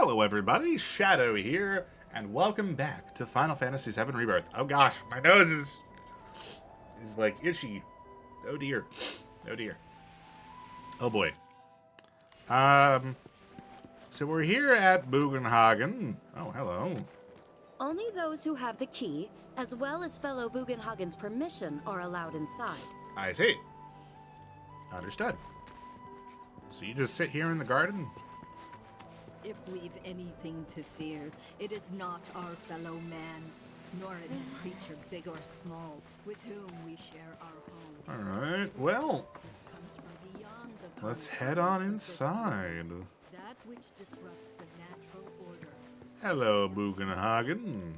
Hello everybody, Shadow here, and welcome back to Final Fantasy VII Rebirth. Oh gosh, my nose is like itchy. Oh dear. Oh dear. Oh boy. So we're here at Bugenhagen. Oh, hello. Only those who have the key, as well as fellow Bugenhagen's permission, are allowed inside. I see. Understood. So you just sit here in the garden? If we've anything to fear, it is not our fellow man, nor any creature big or small, with whom we share our home. Alright, well, Comes from beyond the let's confines head on of the inside. world, that which disrupts the natural order. Hello, Bugenhagen.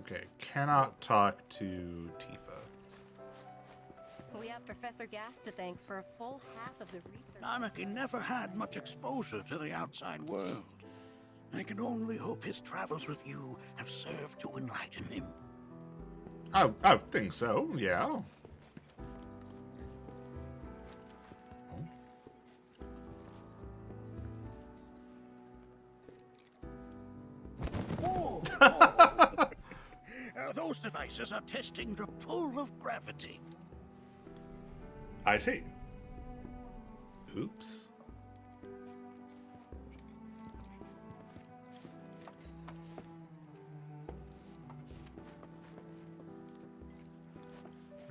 Okay, cannot talk to Tifa. We have Professor Gas to thank for a full half of the research. Anakin never had much exposure to the outside world. I can only hope his travels with you have served to enlighten him. I think so, yeah. Oh, those devices are testing the pull of gravity. I see. Oops.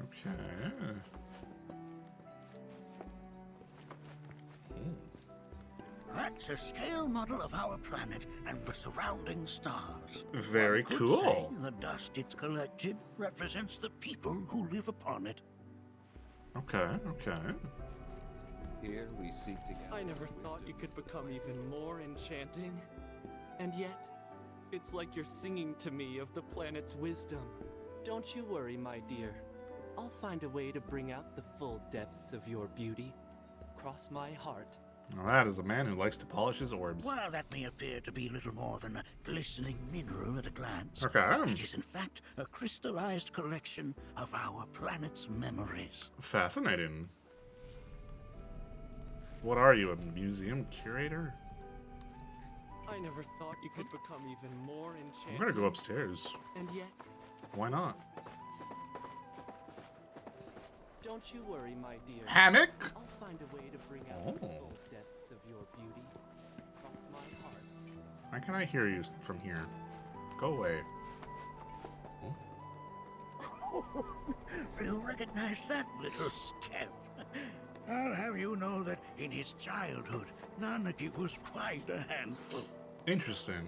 Okay. That's a scale model of our planet and the surrounding stars. Very One could cool. say the dust it's collected represents the people who live upon it. Okay, okay. Here we seek to gather I never thought you could become even more enchanting. And yet, it's like you're singing to me of the planet's wisdom. Don't you worry, my dear. I'll find a way to bring out the full depths of your beauty. Cross my heart. Now that is a man who likes to polish his orbs. While that may appear to be little more than a glistening mineral at a glance, Okay. it is in fact a crystallized collection of our planet's memories. Fascinating. What are you, a museum curator? I never thought you could become even more enchanting. I'm gonna go upstairs. And yet, Why not? don't you worry, my dear. Hammock? I'll find a way to bring out the full depths of your beauty. Cross my heart. Why can I hear you from here? Go away. You recognize that little scamp? I'll have you know that in his childhood, Nanaki was quite a handful. Interesting.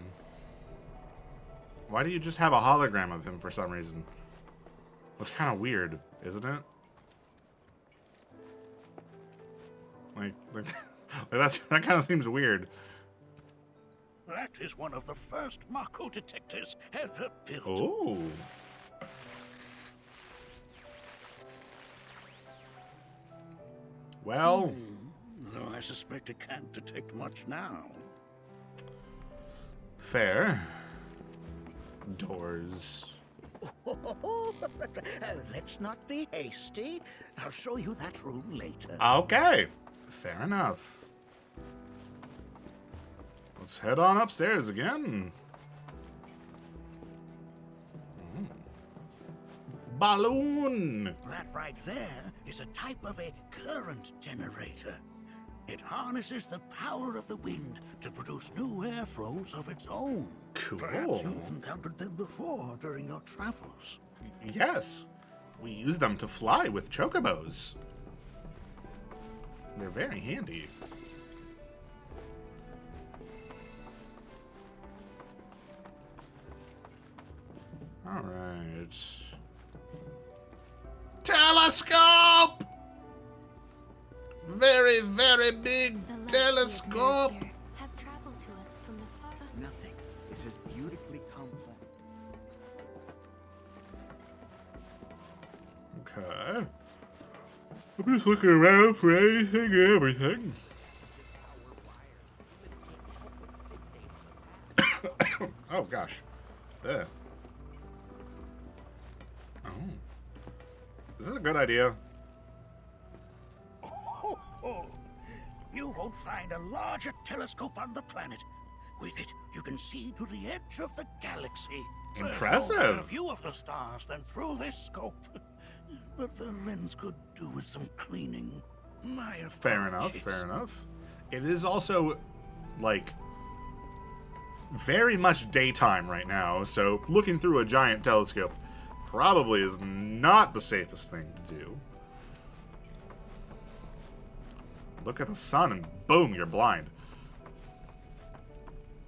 Why do you just have a hologram of him for some reason? That's kind of weird, isn't it? Like that kind of seems weird. That is one of the first Mako detectors ever built. Oh. Well, Though I suspect it can't detect much now. fair. Doors. Let's not be hasty. I'll show you that room later. Okay. Fair enough. Let's head on upstairs again. Balloon. That right there is a type of a current generator. It harnesses the power of the wind to produce new airflows of its own. Cool. Perhaps you've encountered them before during your travels. Yes. We use them to fly with chocobos. They're very handy. All right. Telescope! Very, very big The lights telescope. we observe here have traveled to us from the far. Nothing is as beautifully complex. Okay. I'm just looking around for anything and everything. Oh gosh. Yeah. Oh. Is this a good idea? You won't find a larger telescope on the planet. With it, you can see to the edge of the galaxy. Impressive. There's no better view of the stars than through this scope. But the lens could do with some cleaning. My apologies. Fair enough, fair enough. It is also, like, very much daytime right now, so looking through a giant telescope probably is not the safest thing to do. Look at the sun and boom, you're blind.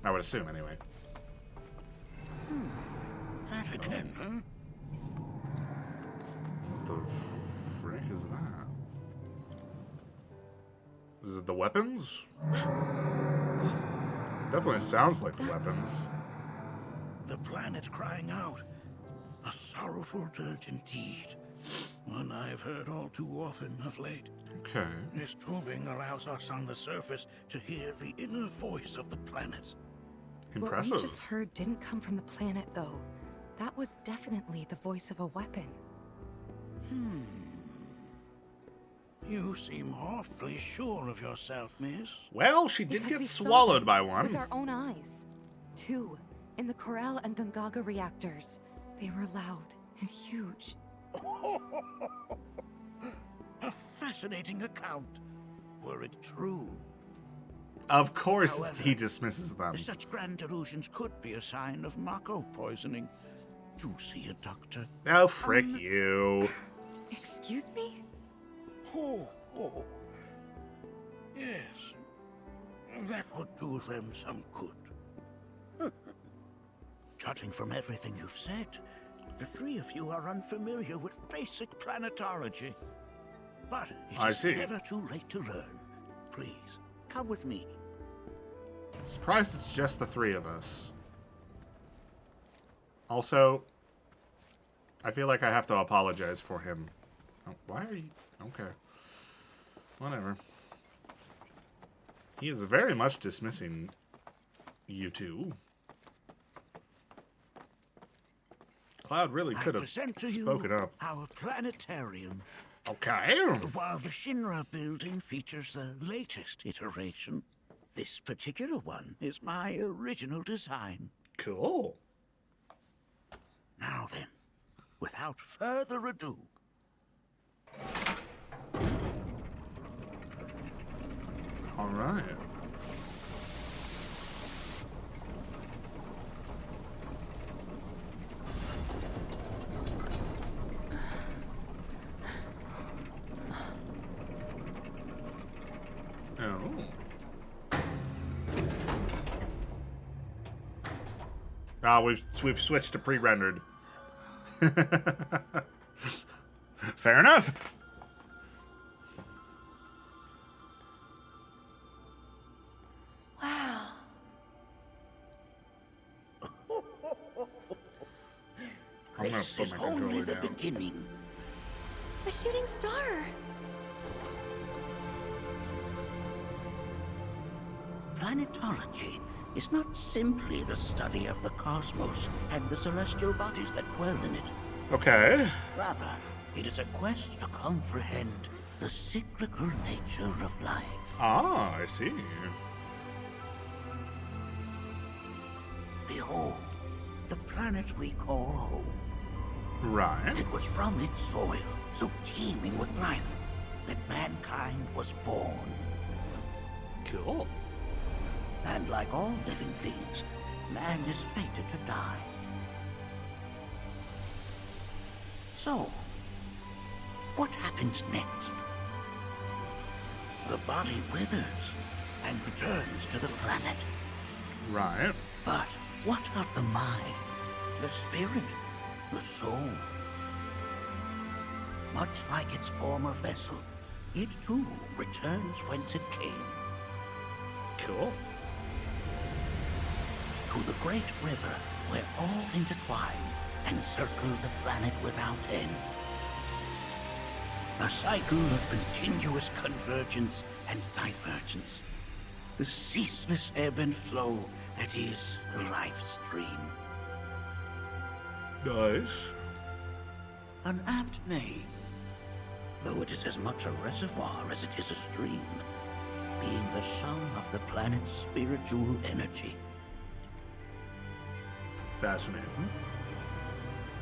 I would assume, anyway. That again, huh? What the frick is that? Is it the weapons? Definitely sounds like the weapons. The planet crying out. A sorrowful dirge indeed. One I've heard all too often of late. Okay. This tubing allows us on the surface to hear the inner voice of the planet. Impressive. What we just heard didn't come from the planet, though. That was definitely the voice of a weapon. You seem awfully sure of yourself, miss. Well, she did Because get we saw swallowed them by with one. our own eyes. 2, in the Corel and Gungaga reactors. They were loud and huge. A fascinating account, were it true. Of course, However, he dismisses them. Such grand delusions could be a sign of Mako poisoning. Do see a doctor. Oh, frick you. Excuse me? Oh. Yes. That would do them some good. Judging from everything you've said, the three of you are unfamiliar with basic planetology. But I it is see. never too late to learn. Please, come with me. Surprised it's just the three of us. Also, I feel like I have to apologize for him. Oh, why are you... Okay. Whatever. He is very much dismissing you two. Cloud really could I have present to spoken you up. our planetarium. Okay. While the Shinra building features the latest iteration, this particular one is my original design. Cool. Now then, without further ado, All right. Oh. Ah, we've switched to pre-rendered. Fair enough. Wow. I'm gonna this put is my only controller the down. beginning. A shooting star. Planetology is not simply the study of the cosmos and the celestial bodies that dwell in it. Okay. Rather, it is a quest to comprehend the cyclical nature of life. Ah, I see. Behold, the planet we call home. Right. It was from its soil, so teeming with life, that mankind was born. Cool. And like all living things, man is fated to die. So, what happens next? The body withers and returns to the planet. Right. But what of the mind, the spirit, the soul? Much like its former vessel, it too returns whence it came. Cool. To the great river where all intertwine and circle the planet without end. A cycle of continuous convergence and divergence. The ceaseless ebb and flow that is the life stream. Nice. An apt name, though it is as much a reservoir as it is a stream. being the sum of the planet's spiritual energy. Fascinating.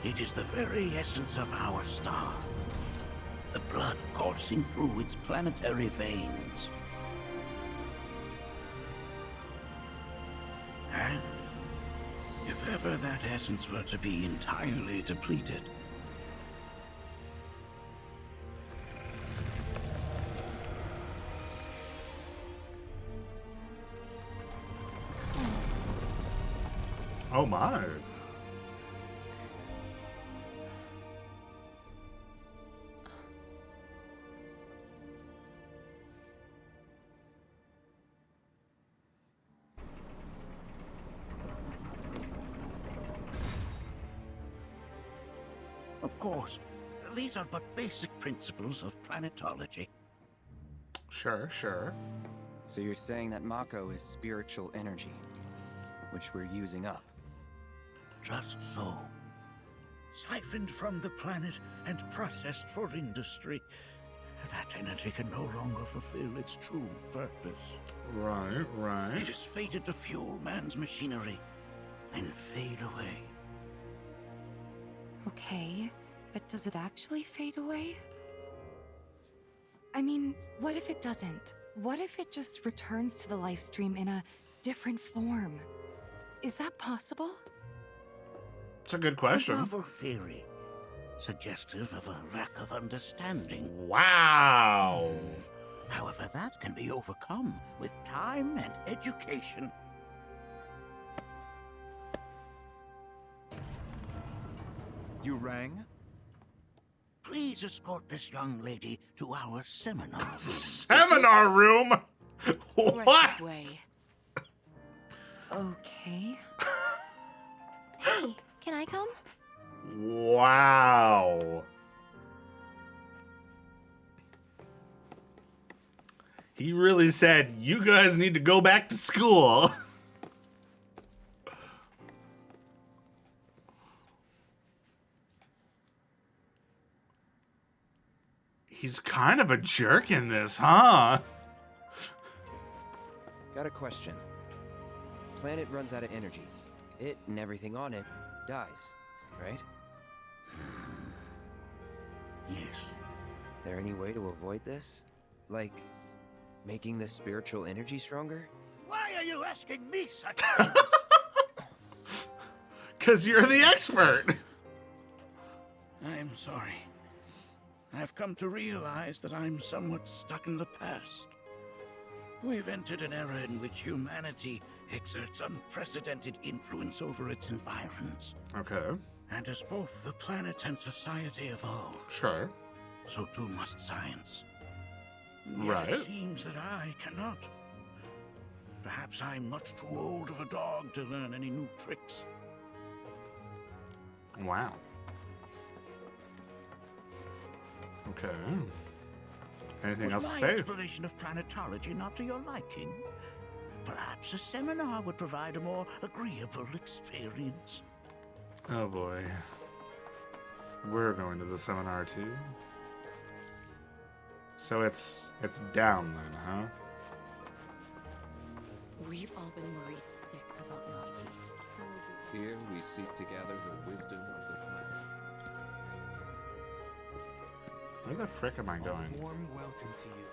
It is the very essence of our star. The blood coursing through its planetary veins. And if ever that essence were to be entirely depleted, Oh my. of course, these are but basic principles of planetology. Sure, sure. So you're saying that Mako is spiritual energy, which we're using up? Just so. Siphoned from the planet and processed for industry, that energy can no longer fulfill its true purpose. Right, right. It is fated to fuel man's machinery, then fade away. Okay, but does it actually fade away? I mean, what if it doesn't? What if it just returns to the life stream in a different form? Is that possible? It's a good A question. novel theory, suggestive of a lack of understanding. Wow. However, that can be overcome with time and education. You rang? Please escort this young lady to our seminar. Seminar room? Right What? this way. Okay. Hey, can I come? Wow. He really said, you guys need to go back to school. He's kind of a jerk in this, huh? Got a question. Planet runs out of energy. It and everything on it dies, right? Yes. There any way to avoid this? Like, making the spiritual energy stronger? Why are you asking me such things? Because you're the expert. I'm sorry. I've come to realize that I'm somewhat stuck in the past. We've entered an era in which humanity exerts unprecedented influence over its environs. Okay, And as both the planet and society evolve, sure. so too must science. Yet Right. it seems that I cannot. Perhaps I'm much too old of a dog to learn any new tricks. Wow. Okay. Anything else Was to my say? explanation of planetology not to your liking? Perhaps a seminar would provide a more agreeable experience. Oh boy. We're going to the seminar too. So it's down then, huh? We've all been worried sick about Nike. Here we seek to gather the wisdom of the planet. Where the frick am I going? A warm welcome to you,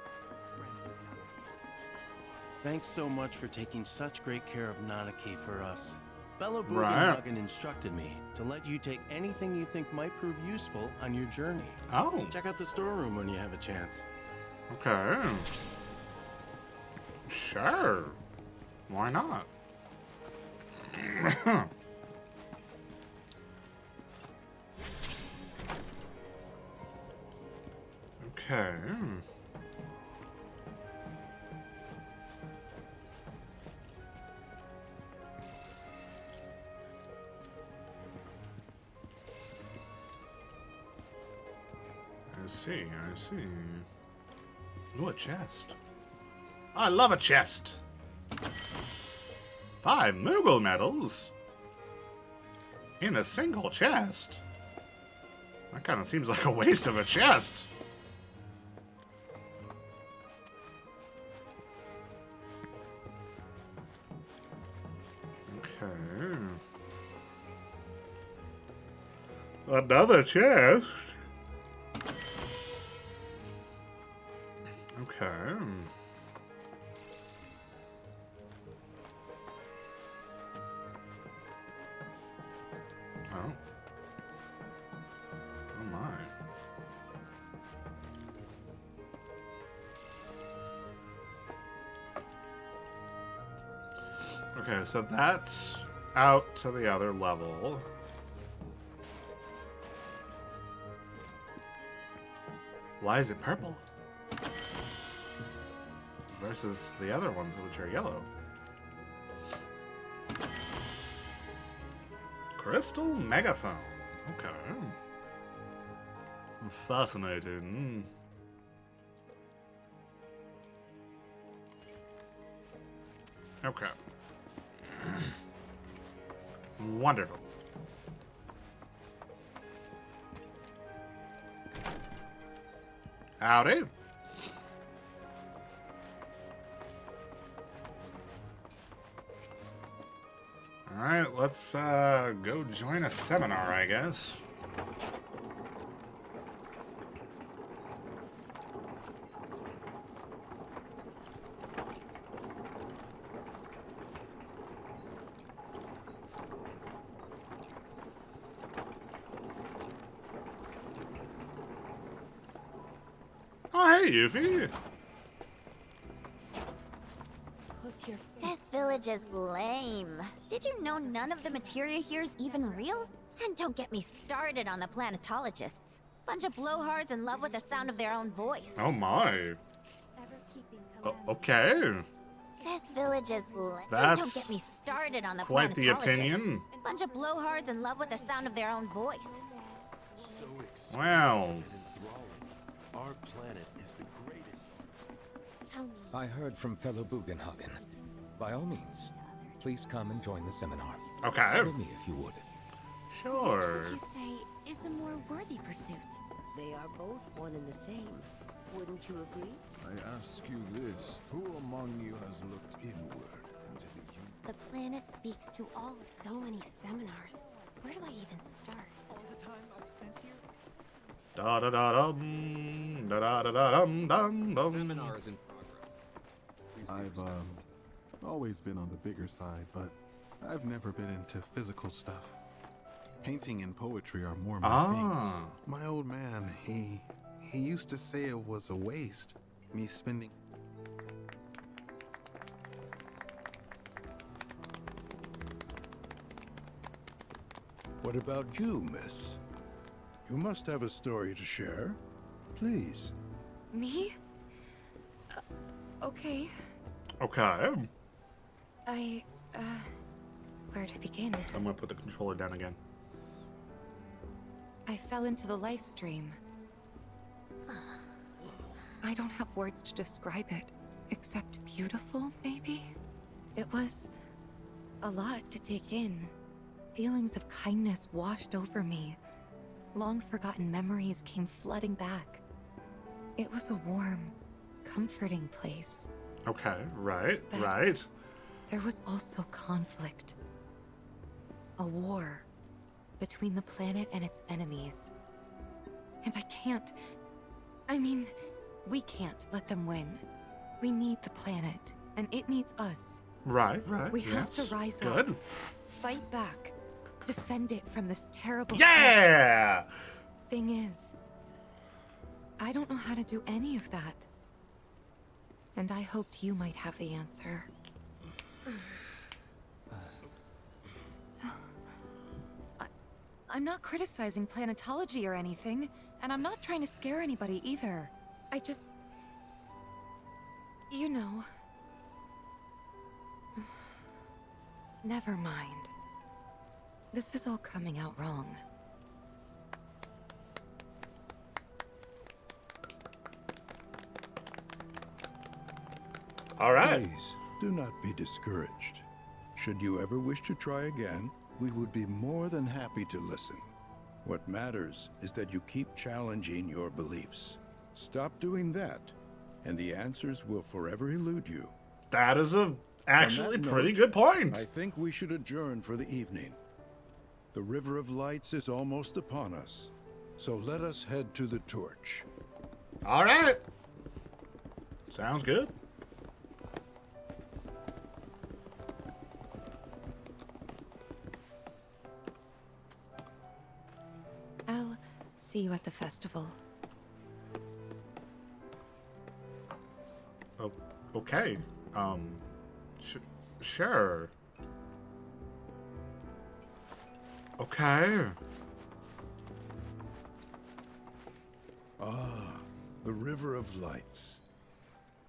friends of Nanaki. Thanks so much for taking such great care of Nanaki for us. Fellow Right. Bugenhagen instructed me to let you take anything you think might prove useful on your journey. Oh, Check out the storeroom when you have a chance. okay. Sure. Why not? Okay. I see, I see. Ooh, a chest. I love a chest. 5 Moogle medals in a single chest. That kind of seems like a waste of a chest. Okay. Another chest. Okay. Oh. Oh my. Okay, so that's out to the other level. Why is it purple? Versus the other ones which are yellow. Crystal megaphone. Okay. Fascinating. Okay. Wonderful. Howdy. Alright, let's go join a seminar, I guess. Oh, hey, Yuffie. This village is lame. Did you know none of the materia here is even real? And don't get me started on the planetologists. Bunch of blowhards in love with the sound of their own voice. Oh my. Okay. This village is lame. That's Don't get me started on the quite the planetologists. opinion. Bunch of blowhards in love with the sound of their own voice. Wow. Our planet is the greatest. Tell me. I heard from fellow Bugenhagen. By all means, please come and join the seminar. Okay. Follow me if you would. Sure. Which would you say is a more worthy pursuit? They are both one and the same. Wouldn't you agree? I ask you this, who among you has looked inward into the The planet speaks to all. So many seminars. Where do I even start? All the time I've spent here. Da da da dum da da da da dum dum dum. seminar is in progress. Please be I've always been on the bigger side, but I've never been into physical stuff. Painting and poetry are more my thing. My old man, he used to say it was a waste, me spending. What about you, miss? You must have a story to share. Please. Me? Okay. Okay. Where to begin? I'm gonna put the controller down again. I fell into the life stream. I don't have words to describe it, except beautiful, maybe? It was a lot to take in. Feelings of kindness washed over me. Long forgotten memories came flooding back. It was a warm, comforting place. Okay, right, But right. there was also conflict. A war between the planet and its enemies. And we can't let them win. We need the planet, and it needs us. Right, right. We have to yes. rise Good. up, fight back, defend it from this terrible Yeah! thing is, I don't know how to do any of that. And I hoped you might have the answer. I'm not criticizing planetology or anything, and I'm not trying to scare anybody either. I just... You know... Never mind. This is all coming out wrong. All right. Please, do not be discouraged. Should you ever wish to try again, we would be more than happy to listen. What matters is that you keep challenging your beliefs. Stop doing that, and the answers will forever elude you. That is a actually On that pretty note, good point. I think we should adjourn for the evening. The River of Lights is almost upon us, so let us head to the torch. All right. Sounds good. I'll see you at the festival. Oh, okay. Sure. Okay. The River of Lights.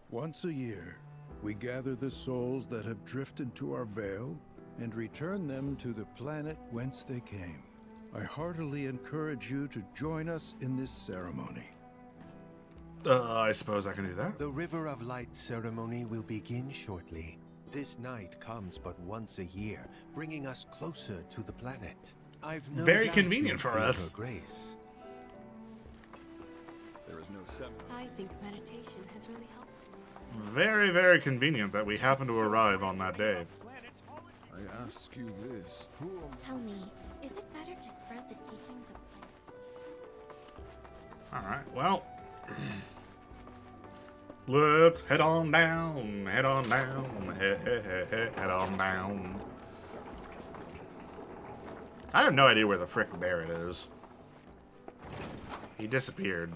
Once a year, we gather the souls that have drifted to our veil and return them to the planet whence they came. I heartily encourage you to join us in this ceremony. I suppose I can do that. The River of Light ceremony will begin shortly. This night comes but once a year, bringing us closer to the planet. I've no Very doubt convenient you'll for feel us. her grace. There is no seminar. I think meditation has really helped. Very, very convenient that we happen to arrive on that day. I ask you this, who Tell me, is it better to spread the teachings of Alright, well. Let's head on down, head on down, head on down. I have no idea where the frick Barrett is. He disappeared.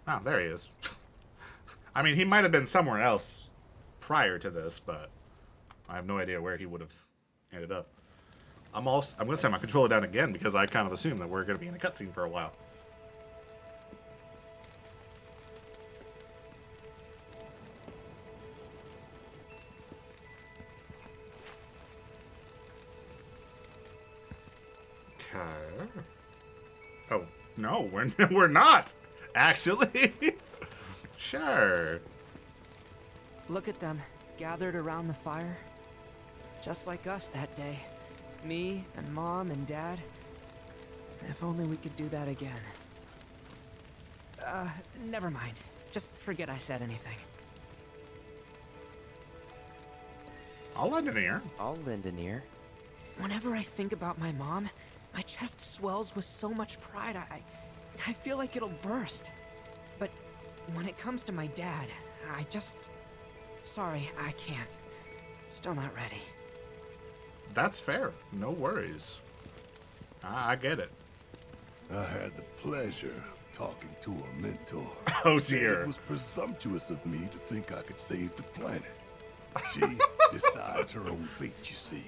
Oh, there he is. I mean, he might have been somewhere else prior to this, but I have no idea where he would have ended up. I'm going to set my controller down again because I kind of assume that we're going to be in a cutscene for a while. Okay. Oh, no, we're not, actually. Sure. Look at them, gathered around the fire. Just like us that day. Me and Mom and Dad. If only we could do that again. Never mind. Just forget I said anything. I'll lend an ear. I'll lend an ear. Whenever I think about my mom, my chest swells with so much pride, I feel like it'll burst. But when it comes to my dad, I just... Sorry, I can't. Still not ready. That's fair. No worries. I get it. I had the pleasure of talking to a mentor. Oh, Said dear. It was presumptuous of me to think I could save the planet. She decides her own fate, you see.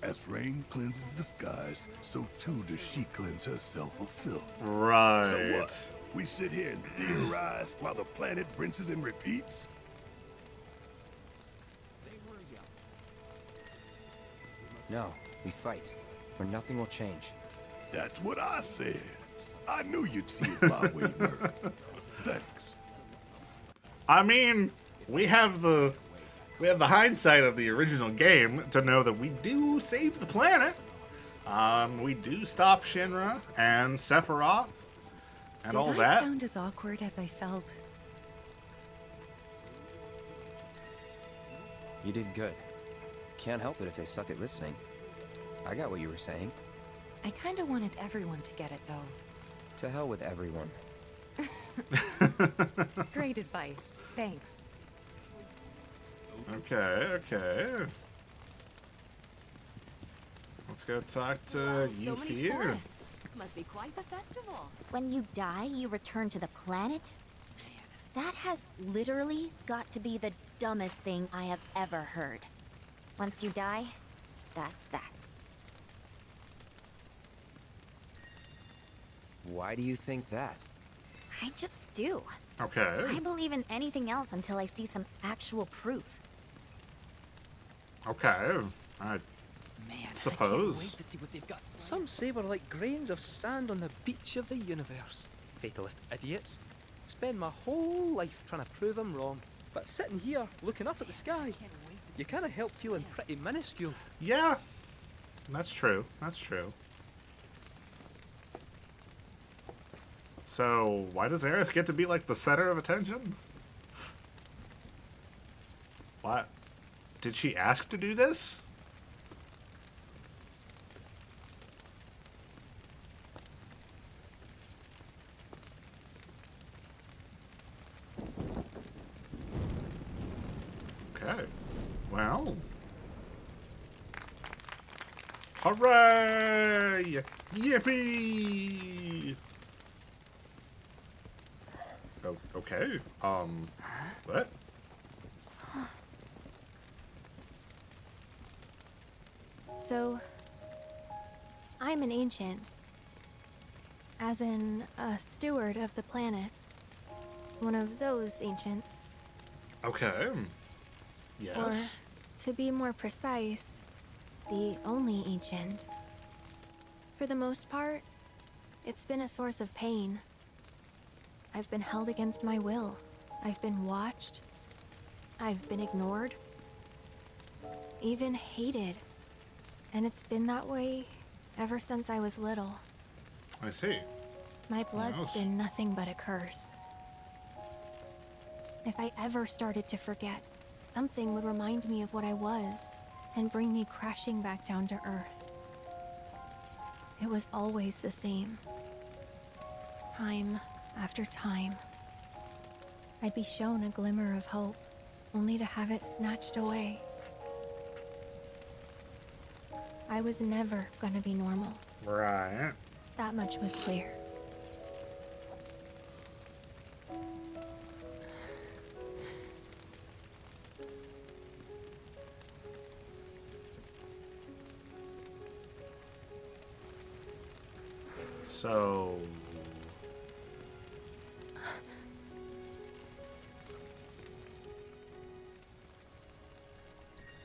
As rain cleanses the skies, so too does she cleanse herself of filth. Right. So what? We sit here and theorize while the planet rinses and repeats? No, we fight, or nothing will change. That's what I said. I knew you'd see it my way, Merc. Thanks. I mean, we have the hindsight of the original game to know that we do save the planet. We do stop Shinra and Sephiroth and all Did I that. sound as awkward as I felt? You did good. Can't help it if they suck at listening. I got what you were saying. I kinda wanted everyone to get it, though. To hell with everyone. Great advice. Thanks. Okay. Let's go talk to so many Yuffie. tourists. Must be quite the festival. When you die, you return to the planet? That has literally got to be the dumbest thing I have ever heard. Once you die, that's that. Why do you think that? I just do. Okay. I believe in anything else until I see some actual proof. Okay. I suppose. Wait to see what they've got. Some say we're like grains of sand on the beach of the universe. Fatalist idiots. Spend my whole life trying to prove I'm wrong. But sitting here, looking up at the sky, you can't help feeling pretty minuscule. Yeah. That's true. That's true. So, why does Aerith get to be like the center of attention? What? Did she ask to do this? Okay. Well. Hooray! Yippee! Oh, okay. What? So, I'm an ancient. As in, a steward of the planet. One of those ancients. Okay. Yes. Or, to be more precise, the only ancient. For the most part, it's been a source of pain. I've been held against my will. I've been watched. I've been ignored. Even hated. And it's been that way ever since I was little. I see. My blood's been nothing but a curse. If I ever started to forget, something would remind me of what I was and bring me crashing back down to Earth. It was always the same. Time after time. I'd be shown a glimmer of hope, only to have it snatched away. I was never gonna be normal. Right. That much was clear. So...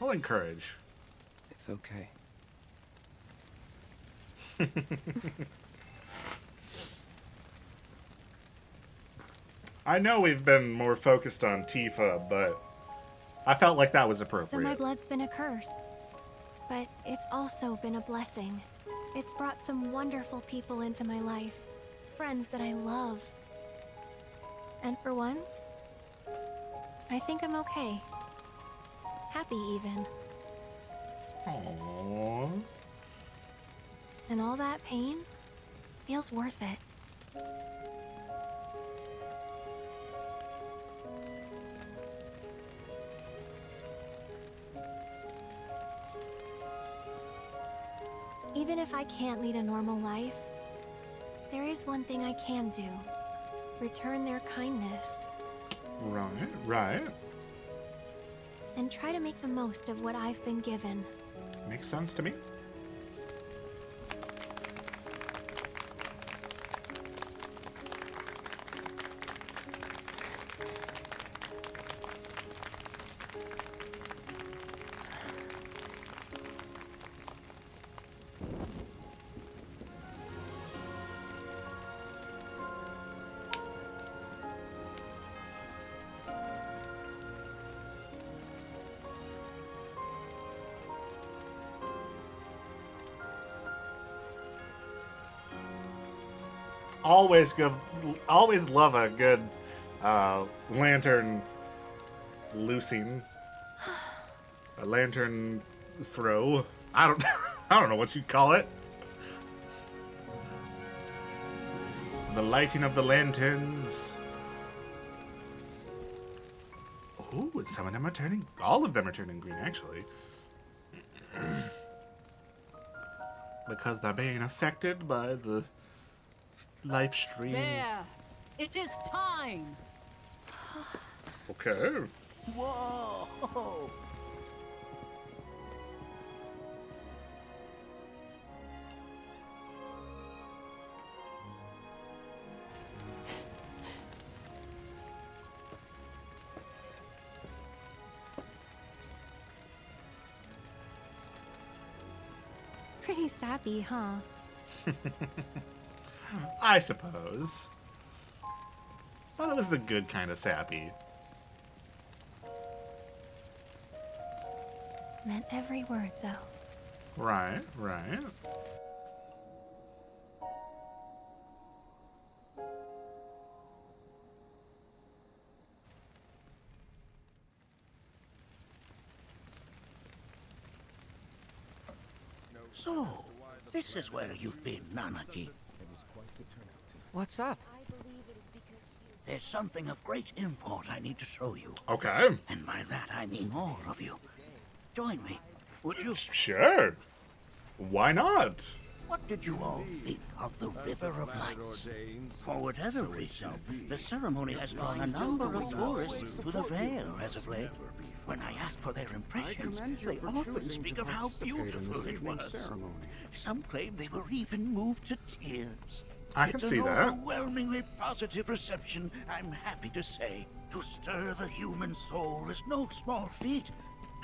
I'll encourage. It's okay. I know we've been more focused on Tifa, but I felt like that was appropriate. So my blood's been a curse, but it's also been a blessing. It's brought some wonderful people into my life, friends that I love. And for once, I think I'm okay. Happy even. Aww. And all that pain feels worth it. Even if I can't lead a normal life, there is one thing I can do. Return their kindness. Right, right. And try to make the most of what I've been given. Makes sense to me. Always love a good lantern loosing, a lantern throw. I don't know what you'd call it. The lighting of the lanterns. Oh, some of them are turning. All of them are turning green, actually, because they're being affected by the live stream. There! It is time! Okay. Whoa! Pretty sappy, huh? I suppose. But it was the good kind of sappy. Meant every word, though. Right, right. So, this is where you've been, Nanaki. What's up? There's something of great import I need to show you. Okay. And by that I mean all of you. Join me, would you? Sure. Why not? What did you all think of the River of Lights? For whatever reason, the ceremony has drawn a number of tourists to the Vale as of late. When I ask for their impressions, they often speak of how beautiful it was. Some claim they were even moved to tears. I can see that. It's an overwhelmingly positive reception, I'm happy to say. To stir the human soul is no small feat,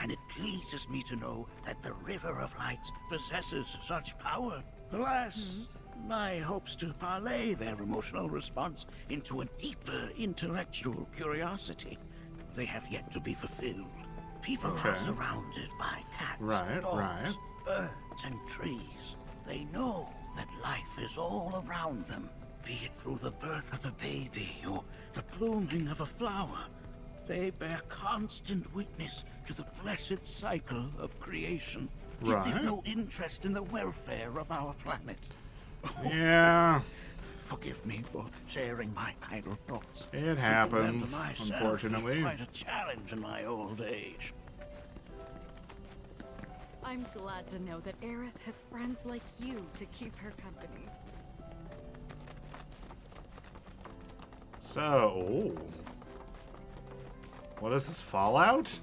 and it pleases me to know that the River of Lights possesses such power. Alas, my hopes to parlay their emotional response into a deeper intellectual curiosity, they have yet to be fulfilled. People are surrounded by cats, dogs, birds, and trees. They know that life is all around them, be it through the birth of a baby or the blooming of a flower. They bear constant witness to the blessed cycle of creation. Yet they've no interest in the welfare of our planet. Yeah. Forgive me for sharing my idle thoughts. It happens, unfortunately. Quite a challenge in my old age. I'm glad to know that Aerith has friends like you to keep her company. So, what is this, Fallout?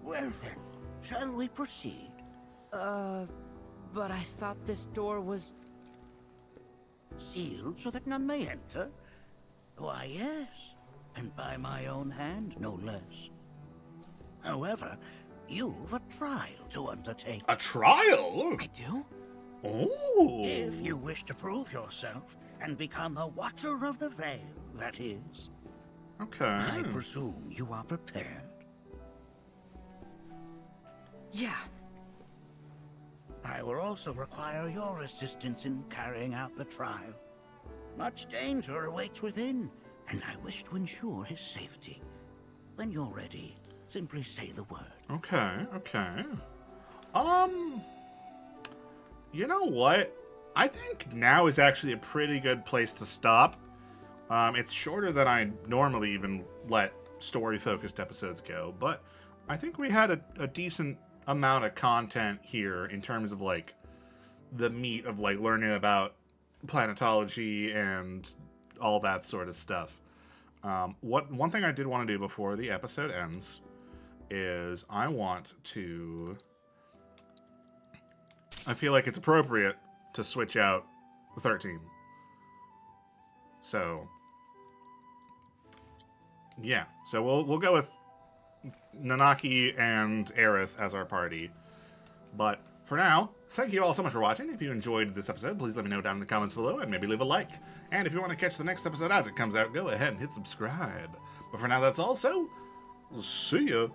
Well then, shall we proceed? But I thought this door was sealed so that none may enter? Why, yes, and by my own hand, no less. However, you've a trial to undertake. A trial? I do? Oh. If you wish to prove yourself and become a Watcher of the Veil, that is. Okay. I presume you are prepared. Yeah. I will also require your assistance in carrying out the trial. Much danger awaits within, and I wish to ensure his safety. When you're ready, simply say the word. Okay. You know what? I think now is actually a pretty good place to stop. It's shorter than I normally even let story-focused episodes go, but I think we had a decent amount of content here in terms of, like, the meat of, like, learning about planetology and all that sort of stuff. One thing I did want to do before the episode ends is I feel like it's appropriate to switch out 13. So, yeah. So we'll go with Nanaki and Aerith as our party. But for now, thank you all so much for watching. If you enjoyed this episode, please let me know down in the comments below and maybe leave a like. And if you want to catch the next episode as it comes out, go ahead and hit subscribe. But for now, that's all. So, we'll see ya.